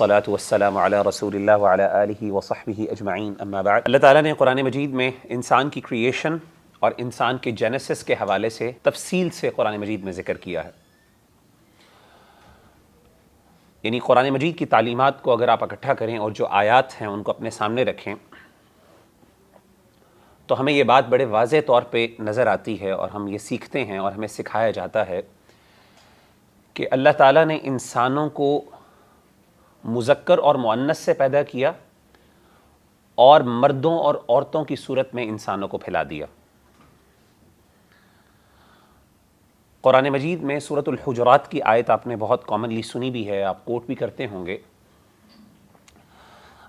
الصلاۃ والسلام علی رسول اللہ وعلی آلہ وصحبہ اجمعین اما بعد۔ اللہ تعالیٰ نے قرآن مجید میں انسان کی کریشن اور انسان کے جینیسس کے حوالے سے تفصیل سے قرآن مجید میں ذکر کیا ہے۔ یعنی قرآن مجید کی تعلیمات کو اگر آپ اکٹھا کریں اور جو آیات ہیں ان کو اپنے سامنے رکھیں تو ہمیں یہ بات بڑے واضح طور پہ نظر آتی ہے اور ہم یہ سیکھتے ہیں اور ہمیں سکھایا جاتا ہے کہ اللہ تعالیٰ نے انسانوں کو مذکر اور مؤنث سے پیدا کیا اور مردوں اور عورتوں کی صورت میں انسانوں کو پھیلا دیا۔ قرآن مجید میں سورۃ الحجرات کی آیت آپ نے بہت کامنلی سنی بھی ہے، آپ کوٹ بھی کرتے ہوں گے۔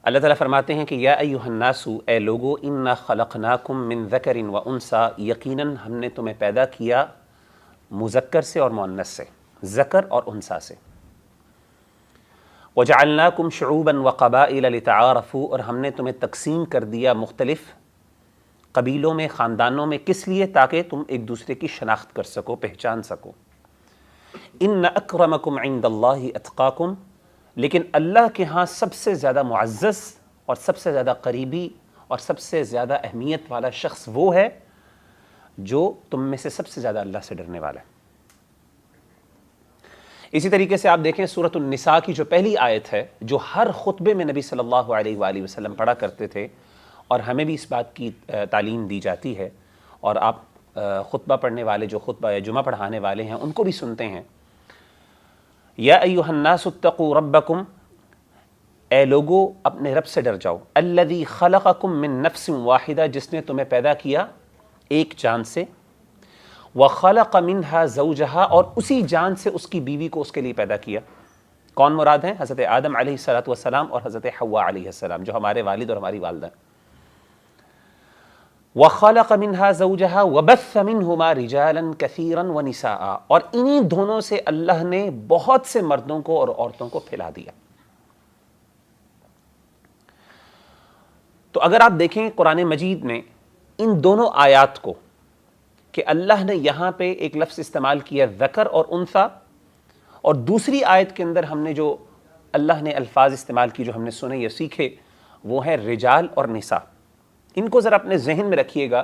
اللہ تعالیٰ فرماتے ہیں کہ یا ایھا الناس، اے لوگو، انا خلقناکم من ذکر و انثی، یقیناً ہم نے تمہیں پیدا کیا مذکر سے اور مؤنث سے، ذکر اور انثیٰ سے۔ وجعلناکم شعوبا وقبائل لتعارفوا، اور ہم نے تمہیں تقسیم کر دیا مختلف قبیلوں میں، خاندانوں میں، کس لیے؟ تاکہ تم ایک دوسرے کی شناخت کر سکو، پہچان سکو۔ ان اکرمکم عند اللہ اتقاکم، لیکن اللہ کے ہاں سب سے زیادہ معزز اور سب سے زیادہ قریبی اور سب سے زیادہ اہمیت والا شخص وہ ہے جو تم میں سے سب سے زیادہ اللہ سے ڈرنے والا ہے۔ اسی طریقے سے آپ دیکھیں سورۃ النساء کی جو پہلی آیت ہے، جو ہر خطبے میں نبی صلی اللہ علیہ وآلہ وسلم پڑھا کرتے تھے، اور ہمیں بھی اس بات کی تعلیم دی جاتی ہے، اور آپ خطبہ پڑھنے والے جو خطبہ جمعہ پڑھانے والے ہیں ان کو بھی سنتے ہیں۔ یا ایھا الناس اتقوا ربکم، اے لوگو اپنے رب سے ڈر جاؤ، الذی خلقکم من نفس واحدہ، جس نے تمہیں پیدا کیا ایک جان سے، وخلق منہا زوجہا، اور اسی جان سے اس کی بیوی کو اس کے لیے پیدا کیا۔ کون مراد ہیں؟ حضرت آدم علیہ السلام اور حضرت حوا علیہ السلام، جو ہمارے والد اور ہماری والدہ ہیں۔ وخلق منہا زوجہا وبث منہما رجالا کثیرا ونساء، اور انہی دونوں سے اللہ نے بہت سے مردوں کو اور عورتوں کو پھیلا دیا۔ تو اگر آپ دیکھیں قرآن مجید میں ان دونوں آیات کو، کہ اللہ نے یہاں پہ ایک لفظ استعمال کیا ذکر اور انثیٰ، اور دوسری آیت کے اندر ہم نے جو اللہ نے الفاظ استعمال کی جو ہم نے سنے یا سیکھے وہ ہیں رجال اور نساء۔ ان کو ذرا اپنے ذہن میں رکھیے گا،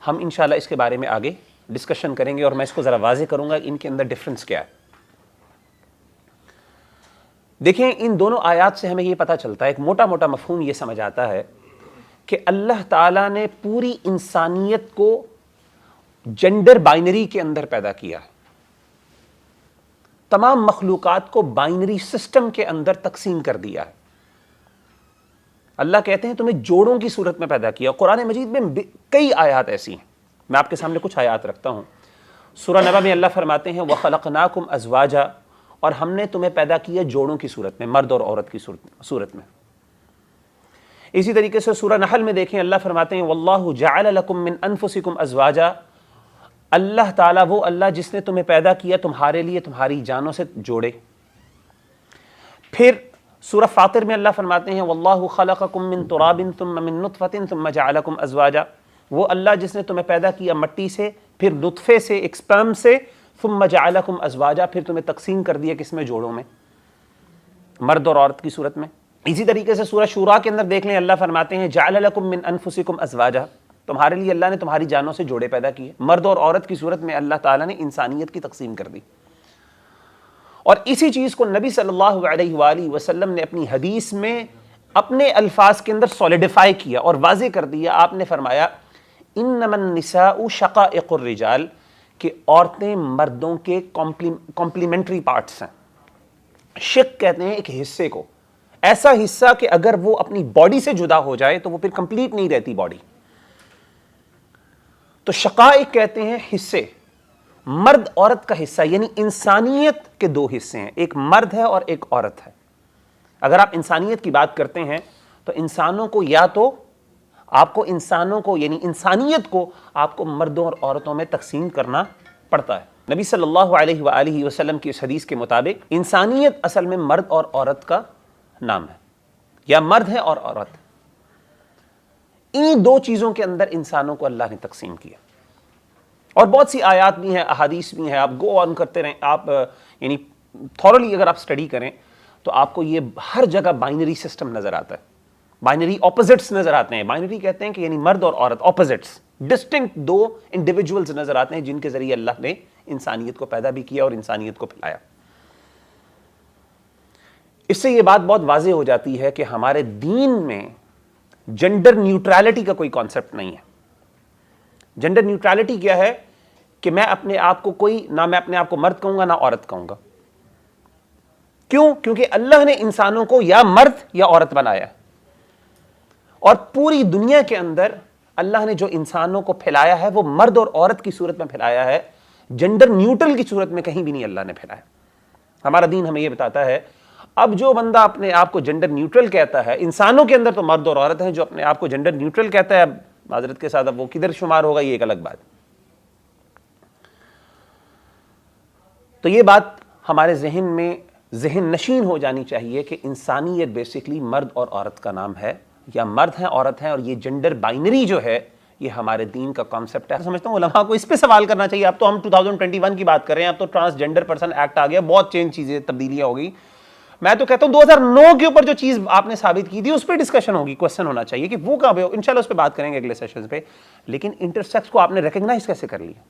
ہم انشاءاللہ اس کے بارے میں آگے ڈسکشن کریں گے، اور میں اس کو ذرا واضح کروں گا ان کے اندر ڈفرنس کیا ہے۔ دیکھیں ان دونوں آیات سے ہمیں یہ پتہ چلتا ہے، ایک موٹا موٹا مفہوم یہ سمجھ آتا ہے کہ اللہ تعالیٰ نے پوری انسانیت کو جنڈر بائنری کے اندر پیدا کیا ہے، تمام مخلوقات کو بائنری سسٹم کے اندر تقسیم کر دیا ہے۔ اللہ کہتے ہیں تمہیں جوڑوں کی صورت میں پیدا کیا۔ قرآن مجید میں کئی آیات ایسی ہیں، میں آپ کے سامنے کچھ آیات رکھتا ہوں۔ سورہ نبا میں اللہ فرماتے ہیں وَخَلَقْنَاكُمْ أَزْوَاجًا، اور ہم نے تمہیں پیدا کیا جوڑوں کی صورت میں، مرد اور عورت کی صورت میں۔ اسی طریقے سے سورہ نحل میں دیکھیں اللہ فرماتے ہیں وَاللَّهُ جَعَلَ لَكُم مِّنْ أَنفُسِكُمْ أَزْوَاجًا، اللہ تعالیٰ وہ اللہ جس نے تمہیں پیدا کیا تمہارے لیے تمہاری جانوں سے جوڑے۔ پھر سورہ فاطر میں اللہ فرماتے ہیں وَاللَّهُ خَلَقَكُم مِّن تُرَابٍ ثُمَّ مِّن نُطْفَةٍ ثُمَّ جَعَلَكُمْ أَزْوَاجًا، وہ اللہ جس نے تمہیں پیدا کیا مٹی سے، پھر نطفے سے، ایک سپرم سے، ثُمَّ جَعَلَكُمْ أَزْوَاجًا، پھر تمہیں تقسیم کر دیا کس میں؟ جوڑوں میں، مرد اور عورت کی صورت میں۔ اسی طریقے سے سورہ شورا کے اندر دیکھ لیں اللہ فرماتے ہیں جَعَلَ لَكُم مِّن أَنفُسِكُمْ أَزْوَاجًا، تمہارے لیے اللہ نے تمہاری جانوں سے جوڑے پیدا کیے، مرد اور عورت کی صورت میں اللہ تعالیٰ نے انسانیت کی تقسیم کر دی۔ اور اسی چیز کو نبی صلی اللہ علیہ وآلہ وسلم نے اپنی حدیث میں اپنے الفاظ کے اندر سولیڈیفائی کیا اور واضح کر دیا۔ آپ نے فرمایا انما النساء شقائق الرجال، کہ عورتیں مردوں کے کمپلیمنٹری پارٹس ہیں۔ شق کہتے ہیں ایک حصے کو، ایسا حصہ کہ اگر وہ اپنی باڈی سے جدا ہو جائے تو وہ پھر کمپلیٹ نہیں رہتی باڈی۔ تو شقائق کہتے ہیں حصے، مرد عورت کا حصہ، یعنی انسانیت کے دو حصے ہیں، ایک مرد ہے اور ایک عورت ہے۔ اگر آپ انسانیت کی بات کرتے ہیں تو انسانوں کو یا تو آپ کو انسانوں کو یعنی انسانیت کو آپ کو مردوں اور عورتوں میں تقسیم کرنا پڑتا ہے۔ نبی صلی اللہ علیہ وآلہ وسلم کی اس حدیث کے مطابق انسانیت اصل میں مرد اور عورت کا نام ہے، یا مرد ہے اور عورت۔ ان دو چیزوں کے اندر انسانوں کو اللہ نے تقسیم کیا، اور بہت سی آیات بھی ہیں، احادیث بھی ہیں، آپ گو آن کرتے رہیں، آپ یعنی تھورلی اگر آپ سٹڈی کریں تو آپ کو یہ ہر جگہ بائنری سسٹم نظر آتا ہے, بائنری اپوزٹس نظر آتے ہیں. بائنری کہتے ہیں کہ یعنی مرد اور عورت, اپوزٹس, ڈسٹنکٹ دو انڈیویجولز نظر آتے ہیں جن کے ذریعے اللہ نے انسانیت کو پیدا بھی کیا اور انسانیت کو پھیلایا. اس سے یہ بات بہت واضح ہو جاتی ہے کہ ہمارے دین میں جنڈر نیوٹرالٹی کا کوئی کانسیپٹ نہیں ہے. جنڈر نیوٹرالٹی کیا ہے کہ میں اپنے آپ کو نہ میں اپنے آپ کو مرد کہوں گا نہ عورت کہوں گا. کیوں؟ کیونکہ اللہ نے انسانوں کو یا مرد یا عورت بنایا, اور پوری دنیا کے اندر اللہ نے جو انسانوں کو پھیلایا ہے وہ مرد اور عورت کی صورت میں پھیلایا ہے, جنڈر نیوٹرل کی صورت میں کہیں بھی نہیں اللہ نے پھیلایا. ہمارا دین ہمیں یہ بتاتا ہے. اب جو بندہ اپنے آپ کو جنڈر نیوٹرل کہتا ہے, انسانوں کے اندر تو مرد اور عورت ہیں, جو اپنے آپ کو جنڈر نیوٹرل کہتا ہے, اب معذرت کے ساتھ اب وہ کدھر شمار ہوگا یہ ایک الگ بات. تو یہ بات ہمارے ذہن میں ذہن نشین ہو جانی چاہیے کہ انسانیت بیسکلی مرد اور عورت کا نام ہے, یا مرد ہیں عورت ہیں, اور یہ جنڈر بائنری جو ہے یہ ہمارے دین کا کانسیپٹ ہے. سمجھتا ہوں علماء کو اس پہ سوال کرنا چاہیے. اب تو ہم 2021 کی بات کر رہے ہیں, اب تو ٹرانسجنڈر پرسن ایکٹ آ گیا, بہت چیزیں تبدیلیاں ہو گئی. میں تو کہتا ہوں 2009 کے اوپر جو چیز آپ نے ثابت کی تھی اس پہ ڈسکشن ہوگی, کوسچن ہونا چاہیے کہ وہ کہاں پہ ہو. انشاءاللہ اس پہ بات کریں گے اگلے سیشنز پہ. لیکن انٹرسیکس کو آپ نے ریکگنائز کیسے کر لیا؟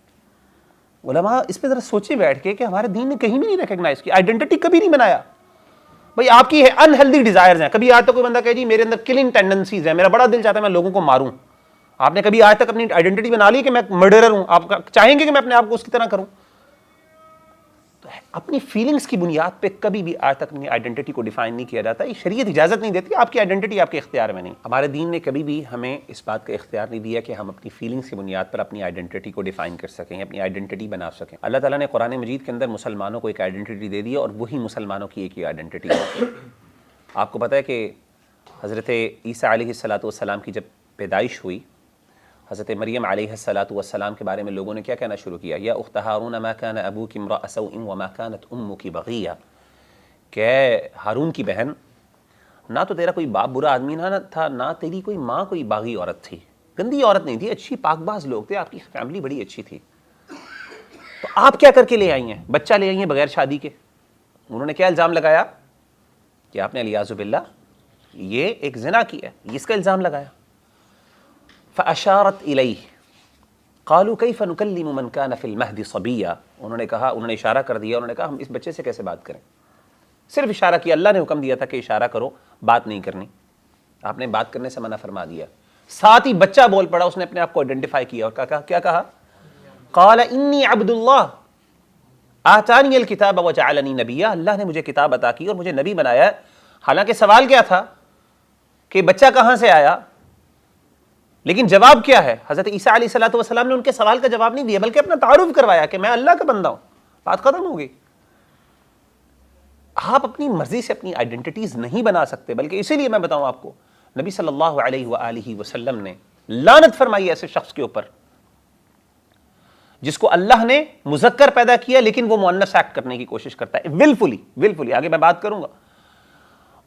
علماء اس پہ ذرا سوچے بیٹھ کے کہ ہمارے دین نے کہیں بھی نہیں ریکگنائز کی, آئیڈینٹی کبھی نہیں بنایا. بھائی آپ کی انہیلدی ڈیزائرز ہیں. کبھی آج تک کوئی بندہ کہے جی میرے اندر کلنگ ٹینڈنسیز ہیں, میرا بڑا دل چاہتا ہے میں لوگوں کو ماروں. آپ نے کبھی آج تک اپنی آئیڈینٹی بنا لی کہ میں مرڈرر ہوں؟ آپ چاہیں گے کہ میں اپنے آپ کو اس کی طرح کروں؟ تو اپنی فیلنگز کی بنیاد پہ کبھی بھی آج تک اپنی آئیڈینٹی کو ڈیفائن نہیں کیا جاتا. یہ شریعت اجازت نہیں دیتی, آپ کی آئیڈینٹی آپ کے اختیار میں نہیں. ہمارے دین نے کبھی بھی ہمیں اس بات کا اختیار نہیں دیا کہ ہم اپنی فیلنگز کی بنیاد پر اپنی آئیڈینٹی کو ڈیفائن کر سکیں, اپنی آئیڈینٹی بنا سکیں. اللہ تعالیٰ نے قرآن مجید کے اندر مسلمانوں کو ایک آئیڈینٹی دے دی, اور وہی مسلمانوں کی ایک ہی آئیڈینٹی ہے. آپ کو پتہ ہے کہ حضرت عیسیٰ علیہ السلام کی جب پیدائش ہوئی, حضرت مریم علیہ السلام کے بارے میں لوگوں نے کیا کہنا شروع کیا؟ یا اخت ہارون ما کان ابوک امرأ سوء وما کانت امک بغیہ, کہ ہارون کی بہن, نہ تو تیرا کوئی باپ برا آدمی نہ تھا, نہ تیری کوئی ماں کوئی باغی عورت تھی. گندی عورت نہیں تھی, اچھی پاک باز لوگ تھے, آپ کی فیملی بڑی اچھی تھی. تو آپ کیا کر کے لے آئی ہیں؟ بچہ لے آئی ہیں بغیر شادی کے. انہوں نے کیا الزام لگایا کہ آپ نے علیاذ باللہ یہ ایک زنا کیا, اس کا الزام لگایا. فأشارت الیہ قالوا کیف نکلم من کان فی المہد صبیا, انہوں نے کہا, انہوں نے اشارہ کر دیا, انہوں نے کہا ہم اس بچے سے کیسے بات کریں. صرف اشارہ کیا, اللہ نے حکم دیا تھا کہ اشارہ کرو, بات نہیں کرنی. آپ نے بات کرنے سے منع فرما دیا. ساتھ ہی بچہ بول پڑا, اس نے اپنے آپ کو آئیڈینٹیفائی کیا اور کہا, کیا کہا؟ قال انی عبد اللہ آتانی الکتاب وجعلنی نبیا, اللہ نے مجھے کتاب عطا کی اور مجھے نبی بنایا. حالانکہ سوال کیا تھا کہ بچہ کہاں سے آیا, لیکن جواب کیا ہے؟ حضرت عیسیٰ علیہ السلام نے ان کے سوال کا جواب نہیں دیا, بلکہ اپنا تعارف کروایا کہ میں اللہ کا بندہ ہوں. بات ختم ہو گئی. آپ اپنی مرضی سے اپنی آئیڈینٹیز نہیں بنا سکتے, بلکہ اسی لیے میں بتاؤں آپ کو, نبی صلی اللہ علیہ وآلہ وسلم نے لعنت فرمائی ایسے شخص کے اوپر جس کو اللہ نے مذکر پیدا کیا لیکن وہ مؤنث ایکٹ کرنے کی کوشش کرتا ہے, ولفلی. آگے میں بات کروں گا.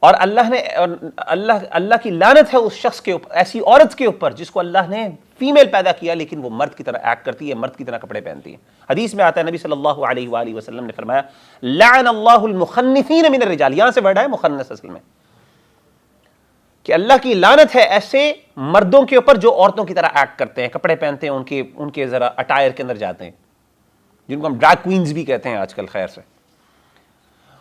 اور اللہ کی لعنت ہے اس شخص کے اوپر, ایسی عورت کے اوپر جس کو اللہ نے فیمیل پیدا کیا لیکن وہ مرد کی طرح ایکٹ کرتی ہے, مرد کی طرح کپڑے پہنتی ہے. حدیث میں آتا ہے, نبی صلی اللہ علیہ وآلہ وسلم نے فرمایا لعن اللہ المخنثین من الرجال, یہاں سے ورڈ ہے مخنث اصل میں, کہ اللہ کی لعنت ہے ایسے مردوں کے اوپر جو عورتوں کی طرح ایکٹ کرتے ہیں, کپڑے پہنتے ہیں, ان کے ذرا اٹائر کے اندر جاتے ہیں, جن کو ہم ڈریگ کوئنز بھی کہتے ہیں آج کل, خیر سے.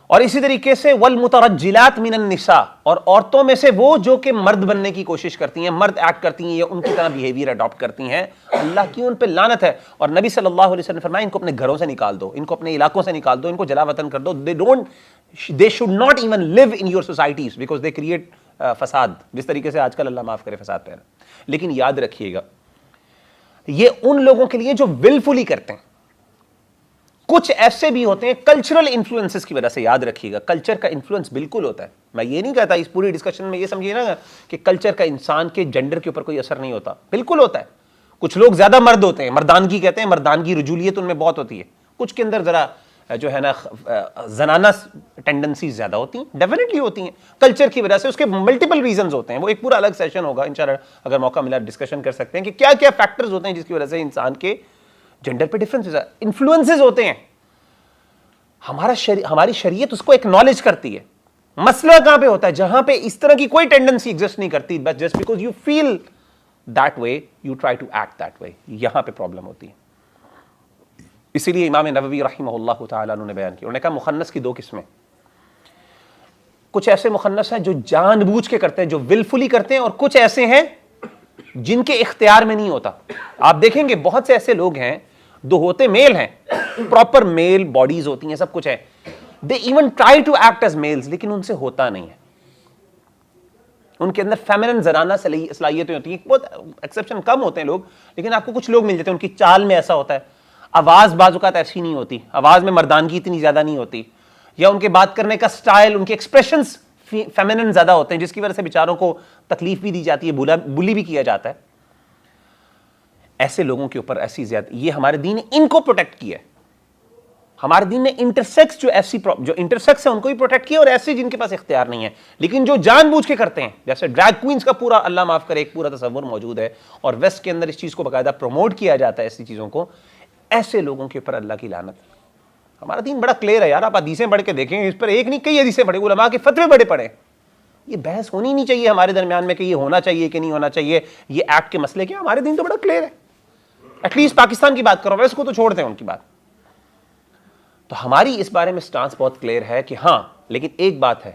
اور اسی طریقے سے والمترجلات من النساء, اور عورتوں میں سے وہ جو کہ مرد بننے کی کوشش کرتی ہیں, مرد ایکٹ کرتی ہیں یا ان کی طرح بیہیویئر اڈاپٹ کرتی ہیں, اللہ کی ان پہ لعنت ہے. اور نبی صلی اللہ علیہ وسلم نے فرمایا ان کو اپنے گھروں سے نکال دو, ان کو اپنے علاقوں سے نکال دو, ان کو جلا وطن کر دو. they should not even live in your societies because they create فساد, جس طریقے سے آج کل اللہ معاف کرے فساد پھیلا. لیکن یاد رکھیے گا یہ ان لوگوں کے لیے جو ولفلی کرتے ہیں. کچھ ایسے بھی ہوتے ہیں کلچرل انفلوئنسز کی وجہ سے, یاد رکھیے گا کلچر کا انفلوئنس بالکل ہوتا ہے. میں یہ نہیں کہتا اس پوری ڈسکشن میں یہ سمجھیے نا کہ کلچر کا انسان کے جنڈر کے اوپر کوئی اثر نہیں ہوتا, بالکل ہوتا ہے. کچھ لوگ زیادہ مرد ہوتے ہیں, مردانگی کہتے ہیں, مردانگی رجولیت ان میں بہت ہوتی ہے. کچھ کے اندر ذرا جو ہے نا زنانہ ٹینڈنسیز زیادہ ہوتی ہیں, ڈیفینیٹلی ہوتی ہیں کلچر کی وجہ سے. اس کے ملٹیپل ریزنز ہوتے ہیں, وہ ایک پورا الگ سیشن ہوگا انشاءاللہ, اگر موقع ملا ڈسکشن کر سکتے ہیں کہ کیا کیا فیکٹرز ہوتے ہیں جس کی وجہ سے انسان کے جنڈر پہ ڈفرینس انفلوئنسز ہوتے ہیں. ہماری شریعت اس کو ایکنالج کرتی ہے. مسئلہ کہاں پہ ہوتا ہے؟ جہاں پہ اس طرح کی کوئی ٹینڈنسی ایگزسٹ نہیں کرتی, بس just because you feel that way you try to act that way, یہاں پہ پرابلم ہوتی ہے. اسی لیے امام نووی رحمہ اللہ تعالیٰ نے بیان کیا, انہوں نے کہا مخنث کی دو قسمیں, کچھ ایسے مخنث ہیں جو جان بوجھ کے کرتے ہیں, جو ولفلی کرتے ہیں, اور کچھ ایسے ہیں جن کے اختیار میں نہیں ہوتا. آپ دیکھیں گے بہت سے ایسے لوگ ہیں, دو ہوتے میل ہیں, پراپر میل باڈیز ہوتی ہیں, سب کچھ ہے, they even try to act as males, لیکن ان سے ہوتا نہیں ہے. ان کے اندر فیمنن زنانہ صلاحیتیں ہوتی ہیں, بہت ایکسیپشن کم ہوتے ہیں لوگ, لیکن آپ کو کچھ لوگ مل جاتے ہیں, ان کی چال میں ایسا ہوتا ہے, آواز بعض اوقات ایسی نہیں ہوتی, آواز میں مردانگی اتنی زیادہ نہیں ہوتی, یا ان کے بات کرنے کا سٹائل, ان کے ایکسپریشنز فیمنن زیادہ ہوتے ہیں, جس کی وجہ سے بیچاروں کو تکلیف بھی دی جاتی ہے, بلی بھی کیا جاتا ہے. ایسے لوگوں کے اوپر ایسی زیادہ, یہ ہمارے دین نے ان کو پروٹیکٹ کیا ہے. ہمارے دین نے انٹرسیکس جو انٹرسیکس ہیں ان کو بھی پروٹیکٹ کیا, اور ایسے جن کے پاس اختیار نہیں ہے لیکن جو جان بوجھ کے کرتے ہیں, جیسے ڈریگ کوئنز کا پورا اللہ معاف کرے ایک پورا تصور موجود ہے, اور ویسٹ کے اندر اس چیز کو باقاعدہ پروموٹ کیا جاتا ہے ایسی چیزوں کو, ایسے لوگوں کے اوپر اللہ کی لعنت. ہمارا دین بڑا کلیئر ہے یار, آپ حدیثیں پڑھ کے دیکھیں, اس پر ایک نہیں کئی حدیثیں پڑھیں, علماء کے فتوے بڑے پڑھیں. یہ بحث ہونی نہیں چاہیے ہمارے درمیان میں کہ یہ ہونا چاہیے کہ نہیں ہونا چاہیے, یہ ایکٹ کے مسئلے کیا, ہمارے دین تو بڑا کلیئر ہے. ایٹ لیسٹ پاکستان کی بات کرو, ویسے کو تو چھوڑتے ہیں ان کی بات. تو ہماری اس بارے میں سٹانس بہت کلیئر ہے کہ ہاں, لیکن ایک بات ہے,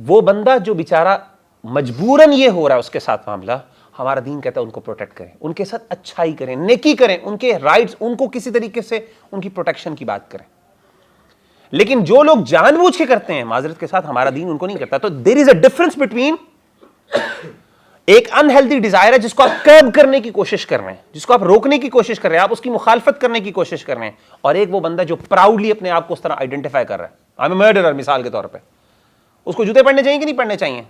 وہ بندہ جو بیچارہ مجبوراً یہ ہو رہا ہے اس کے ساتھ معاملہ, ہمارا دین کہتا ہے ان کو پروٹیکٹ کریں, ان کے ساتھ اچھائی کریں, نیکی کریں, ان کے رائٹس, ان کو کسی طریقے سے ان کی پروٹیکشن کی بات کریں. لیکن جو لوگ جان بوجھ کے کرتے ہیں معذرت کے ساتھ, ہمارا دین ان کو نہیں کرتا. تو دیر از اے ڈفرنس بٹوین ایک انہیلدی ڈیزائر ہے جس کو آپ کرب کرنے کی کوشش کر رہے ہیں, جس کو آپ روکنے کی کوشش کر رہے ہیں, آپ اس کی مخالفت کرنے کی کوشش کر رہے ہیں, اور ایک وہ بندہ جو پراؤڈلی اپنے آپ کو اس طرح آئیڈینٹیفائی کر رہا ہے, آئی ایم اے مرڈرر مثال کے طور پہ. اس کو جوتے پڑھنے چاہیے کہ نہیں پڑھنے چاہیے؟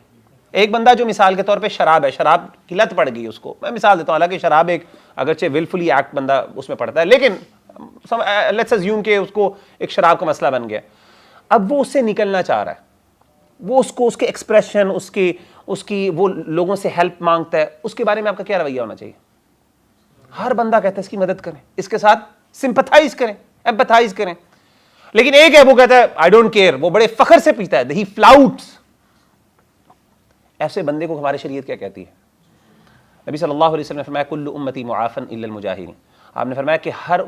ایک بندہ جو مثال کے طور پہ شراب ہے, شراب کی لت پڑ گئی اس کو, میں مثال دیتا ہوں, حالانکہ شراب ایک اگرچہ ولفلی ایکٹ بندہ اس میں پڑتا ہے, لیکن لیٹس اسیوم کہ اس کو ایک شراب کا مسئلہ بن گیا. اب وہ اس سے نکلنا چاہ رہا ہے, وہ اس کو اس کے ایکسپریشن, اس کی وہ لوگوں سے ہیلپ مانگتا ہے, اس کے بارے میں آپ کا کیا رویہ ہونا چاہیے؟ ہر بندہ کہتا ہے اس کی مدد کریں, اس کے ساتھ سمپتھائز کریں, ایمپتھائز کریں. لیکن ایک ہے وہ کہتا ہے آئی ڈونٹ کیئر, وہ بڑے فخر سے پیتا ہے, ہی فلاؤٹس. ایسے بندے کو ہماری شریعت کیا کہتی ہے؟ نبی صلی اللہ علیہ وسلم نے فرمایا کل امتی معافن الا المجاہرین. آپ نے فرمایا کہ ہر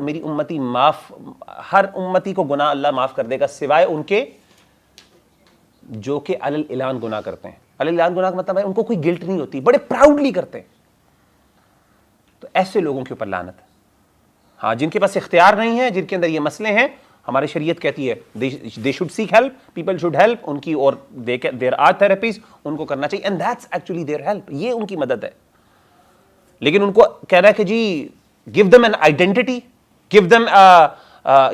امتی کو گناہ اللہ معاف کر دے گا سوائے ان کے جو کہ علی الاعلان گناہ کرتے ہیں. علی الاعلان گناہ کا مطلب ہے ان کو کوئی گلٹ نہیں ہوتی, بڑے پراؤڈلی کرتے ہیں. تو ایسے لوگوں کے اوپر لعنت ہے. ہاں, جن کے پاس اختیار نہیں ہے, جن کے اندر یہ مسئلے ہیں, ہماری شریعت کہتی ہے they should seek help, people should help, ان کی, اور there are therapies, ان کو کرنا چاہیے, and that's actually their help, یہ ان کی مدد ہے. لیکن ان کو کہنا ہے کہ جی give them an identity, give them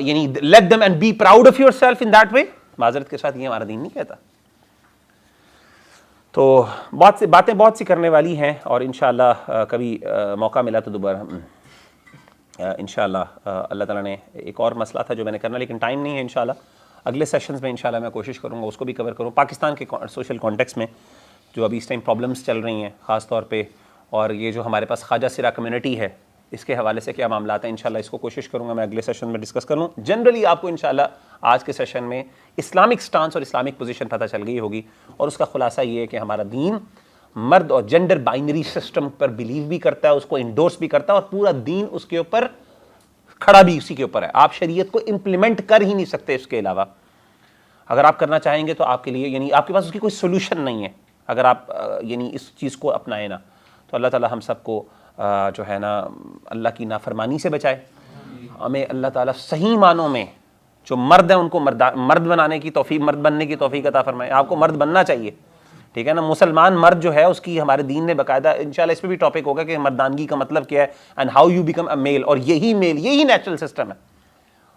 یعنی let them and be proud of yourself in that way, معذرت کے ساتھ یہ ہمارا دین نہیں کہتا. تو باتیں بہت سی کرنے والی ہیں, اور انشاءاللہ کبھی موقع ملا تو دوبارہ انشاءاللہ. اللہ تعالیٰ نے ایک اور مسئلہ تھا جو میں نے کرنا, لیکن ٹائم نہیں ہے. انشاءاللہ اگلے سیشنز میں انشاءاللہ میں کوشش کروں گا اس کو بھی کور کروں, پاکستان کے سوشل کانٹیکس میں جو ابھی اس ٹائم پرابلمس چل رہی ہیں خاص طور پہ, اور یہ جو ہمارے پاس خواجہ سرا کمیونٹی ہے اس کے حوالے سے کیا معاملات ہیں. انشاءاللہ اس کو کوشش کروں گا میں اگلے سیشن میں ڈسکس کروں. جنرلی آپ کو انشاءاللہ آج کے سیشن میں اسلامک سٹانس اور اسلامک پوزیشن پتہ چل گئی ہوگی, اور اس کا خلاصہ یہ ہے کہ ہمارا دین مرد اور جینڈر بائنری سسٹم پر بلیو بھی کرتا ہے, اس کو انڈورس بھی کرتا ہے, اور پورا دین اس کے اوپر کھڑا بھی اسی کے اوپر ہے. آپ شریعت کو امپلیمنٹ کر ہی نہیں سکتے اس کے علاوہ. اگر آپ کرنا چاہیں گے تو آپ کے لیے, یعنی آپ کے پاس اس کی کوئی سولوشن نہیں ہے اگر آپ یعنی اس چیز کو اپنائیں نا. تو اللہ تعالی ہم سب کو جو ہے نا اللہ کی نافرمانی سے بچائے. ہمیں اللہ تعالیٰ صحیح معنوں میں جو مرد ہیں ان کو مرد بنانے کی توفیق, مرد بننے کی توفیق عطا فرمائے. آپ کو مرد بننا چاہیے, ٹھیک ہے نا. مسلمان مرد جو ہے اس کی ہمارے دین نے باقاعدہ, انشاءاللہ اس پہ بھی ٹاپک ہوگا کہ مردانگی کا مطلب کیا ہے, and how you become a male. اور یہی نیچرل سسٹم ہے.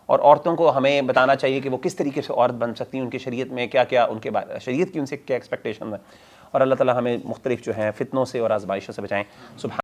اور عورتوں کو ہمیں بتانا چاہیے کہ وہ کس طریقے سے عورت بن سکتی ہیں, ان کی شریعت میں کیا کیا, ان کے شریعت کی ان سے کیا ایکسپیکٹیشن ہے. اور اللہ تعالیٰ ہمیں مختلف جو ہیں فتنوں سے اور آزمائشوں سے بچائیں. سبحان